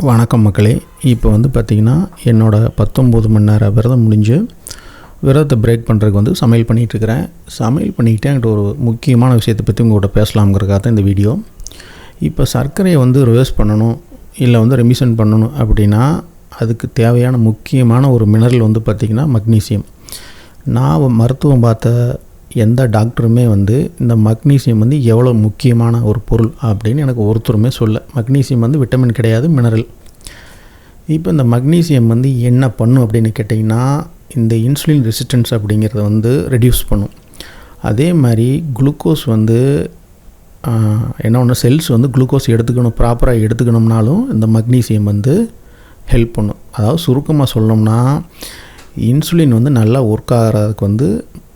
வணக்கம் மக்களே. இப்போ வந்து பார்த்திங்கன்னா என்னோடய 19 மணி நேர விரதம் முடிஞ்சு விரதத்தை பிரேக் பண்ணுறதுக்கு வந்து சமையல் பண்ணிகிட்ருக்கிறேன். சமையல் பண்ணிக்கிட்டே என்கிட்ட ஒரு முக்கியமான விஷயத்தை பற்றி உங்கள்கிட்ட பேசலாம்ங்கிறதுக்காக தான் இந்த வீடியோ. இப்போ சர்க்கரையை வந்து ரிவர்ஸ் பண்ணணும் இல்லை வந்து ரெமிஷன் பண்ணணும் அப்படின்னா அதுக்கு தேவையான முக்கியமான ஒரு மினரல் வந்து பார்த்திங்கன்னா மக்னீசியம். நான் மருத்துவம் பார்த்த எந்த டாக்டருமே வந்து இந்த மக்னீசியம் வந்து எவ்வளோ முக்கியமான ஒரு பொருள் அப்படின்னு எனக்கு ஒருத்தருமே சொல்ல. மக்னீசியம் வந்து விட்டமின் கிடையாது, மினரல். இப்போ இந்த மக்னீசியம் வந்து என்ன பண்ணும் அப்படின்னு கேட்டிங்கன்னா இந்த இன்சுலின் ரெசிஸ்டன்ஸ் அப்படிங்கிறத வந்து ரெடியூஸ் பண்ணும். அதே மாதிரி குளுக்கோஸ் வந்து என்ன ஒன்று செல்ஸ் வந்து குளுக்கோஸ் எடுத்துக்கணும், ப்ராப்பராக எடுத்துக்கணும்னாலும் இந்த மக்னீசியம் வந்து ஹெல்ப் பண்ணும். அதாவது சுருக்கமாக சொல்லணும்னா இன்சுலின் வந்து நல்லா ஒர்க் ஆகிறதுக்கு வந்து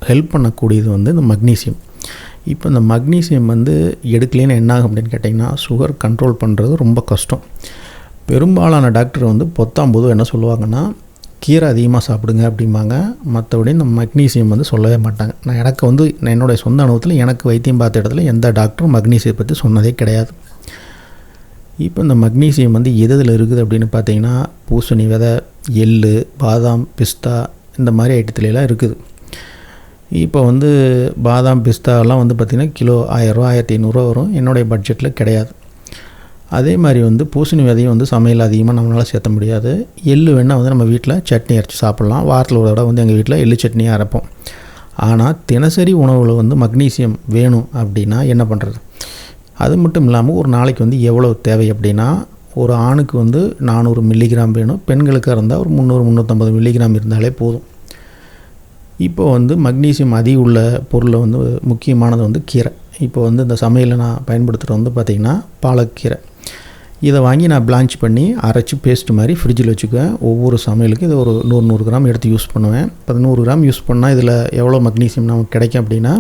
ஹெல்ப் பண்ணக்கூடியது வந்து இந்த மக்னீசியம். இப்போ இந்த மக்னீசியம் வந்து எடுக்கலேன்னு என்ன ஆகும் அப்படின்னு கேட்டிங்கன்னா சுகர் கண்ட்ரோல் பண்ணுறது ரொம்ப கஷ்டம். பெரும்பாலான டாக்டர் வந்து பொத்தாம்போது என்ன சொல்லுவாங்கன்னா கீரை அதிகமாக சாப்பிடுங்க அப்படிம்பாங்க. மற்றபடி இந்த மக்னீசியம் வந்து சொல்லவே மாட்டாங்க. எனக்கு வந்து என்னுடைய சொந்த அனுபவத்தில் எனக்கு வைத்தியம் பார்த்த இடத்துல எந்த டாக்டரும் மக்னீசியம் பற்றி சொன்னதே கிடையாது. இப்போ இந்த மக்னீசியம் வந்து எதில் இருக்குது அப்படின்னு பார்த்தீங்கன்னா பூசணி விதை, எள்ளு, பாதாம், பிஸ்தா இந்த மாதிரி ஐட்டத்துலலாம் இருக்குது. இப்போ வந்து பாதாம் பிஸ்தாலாம் வந்து பார்த்திங்கன்னா கிலோ 1000 ரூபா 1500 வரும். என்னுடைய பட்ஜெட்டில் கிடையாது. அதே மாதிரி வந்து பூசணி விதையும் வந்து சமையல் அதிகமாக நம்மளால் சேர்த்த முடியாது. எள்ளு வேணால் வந்து நம்ம வீட்டில் சட்னி அரைச்சி சாப்பிட்லாம். வாரத்தில் ஒரு தடவை வந்து எங்கள் வீட்டில் எள்ளு சட்னியாக அரைப்போம். ஆனால் தினசரி உணவில் வந்து மக்னீசியம் வேணும் அப்படின்னா என்ன பண்ணுறது? அது மட்டும் இல்லாமல் ஒரு நாளைக்கு வந்து எவ்வளோ தேவை அப்படின்னா ஒரு ஆணுக்கு வந்து 400 மில்லிகிராம் வேணும். பெண்களுக்கு இருந்தால் ஒரு 300-350 மில்லிகிராம் இருந்தாலே போதும். இப்போ வந்து மக்னீசியம் அதிக உள்ள பொருளில் வந்து முக்கியமானது வந்து கீரை. இப்போ வந்து இந்த சமையலில் நான் பயன்படுத்துகிறது வந்து பார்த்திங்கன்னா பாலக்கீரை. இதை வாங்கி நான் பிளான்ச் பண்ணி அரைச்சி பேஸ்ட் மாதிரி ஃப்ரிட்ஜில் வச்சுக்குவேன். ஒவ்வொரு சமையலுக்கும் இதை ஒரு 100 கிராம் எடுத்து யூஸ் பண்ணுவேன். 100 கிராம் யூஸ் பண்ணால் இதில் எவ்வளோ மக்னீசியம் நமக்கு கிடைக்கும் அப்படின்னா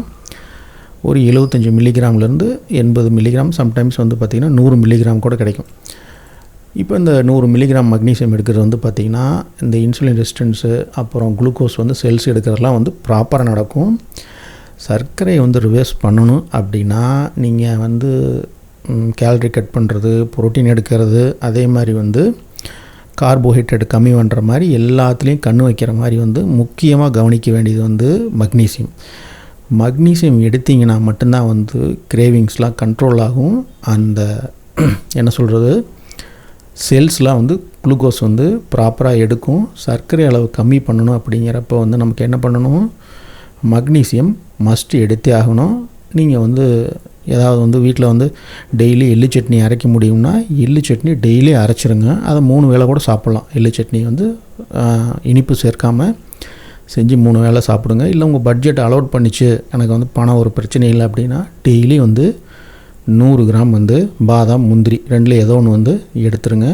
ஒரு 75 மில்லிகிராம்லேருந்து 80 மில்லிகிராம், சம்டைம்ஸ் வந்து பார்த்திங்கன்னா 100 மில்லிகிராம் கூட கிடைக்கும். இப்போ இந்த 100 மில்லிகிராம் மக்னீசியம் எடுக்கிறது வந்து பார்த்திங்கன்னா இந்த இன்சுலின் ரெசிஸ்டன்ஸு அப்புறம் குளுக்கோஸ் வந்து செல்ஸ் எடுக்கிறதுலாம் வந்து ப்ராப்பராக நடக்கும். சர்க்கரையை வந்து ரிவர்ஸ் பண்ணணும் அப்படின்னா நீங்கள் வந்து கேலரி கட் பண்ணுறது, புரோட்டீன் எடுக்கிறது, அதே மாதிரி வந்து கார்போஹைட்ரேட் கம்மி பண்ணுற மாதிரி எல்லாத்துலேயும் கண்ணு வைக்கிற மாதிரி வந்து முக்கியமாக கவனிக்க வேண்டியது வந்து மக்னீசியம். மக்னீசியம் எடுத்திங்கன்னா மட்டும்தான் வந்து கிரேவிங்ஸ்லாம் கண்ட்ரோல் ஆகும். அந்த என்ன சொல்கிறது செல்ஸ்லாம் வந்து குளுக்கோஸ் வந்து ப்ராப்பராக எடுக்கும். சர்க்கரை அளவு கம்மி பண்ணணும் அப்படிங்கிறப்ப வந்து நமக்கு என்ன பண்ணணும்? மக்னீசியம் மஸ்ட்டு எடுத்தே ஆகணும். நீங்கள் வந்து ஏதாவது வந்து வீட்டில் வந்து டெய்லி எள்ளு சட்னி அரைக்க முடியும்னா எள்ளு சட்னி டெய்லி அரைச்சிருங்க. அதை 3 வேளை கூட சாப்பிட்லாம். எள்ளு சட்னி வந்து இனிப்பு சேர்க்காமல் செஞ்சு 3 வேளை சாப்பிடுங்க. இல்லை உங்கள் பட்ஜெட் அலோட் பண்ணிச்சு, எனக்கு வந்து பணம் ஒரு பிரச்சனை இல்லை அப்படின்னா டெய்லி வந்து 100 கிராம் வந்து பாதாம், முந்திரி ரெண்டில் ஏதோ ஒன்று வந்து எடுத்துருங்க.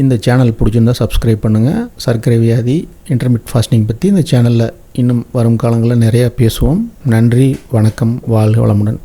இந்த சேனல் பிடிச்சிருந்தால் சப்ஸ்கிரைப் பண்ணுங்கள். சர்க்கரை வியாதி, இன்டர்மிட் ஃபாஸ்டிங் பற்றி இந்த சேனலில் இன்னும் வரும் காலங்களில் நிறையா பேசுவோம். நன்றி, வணக்கம், வாழ்க வளமுடன்.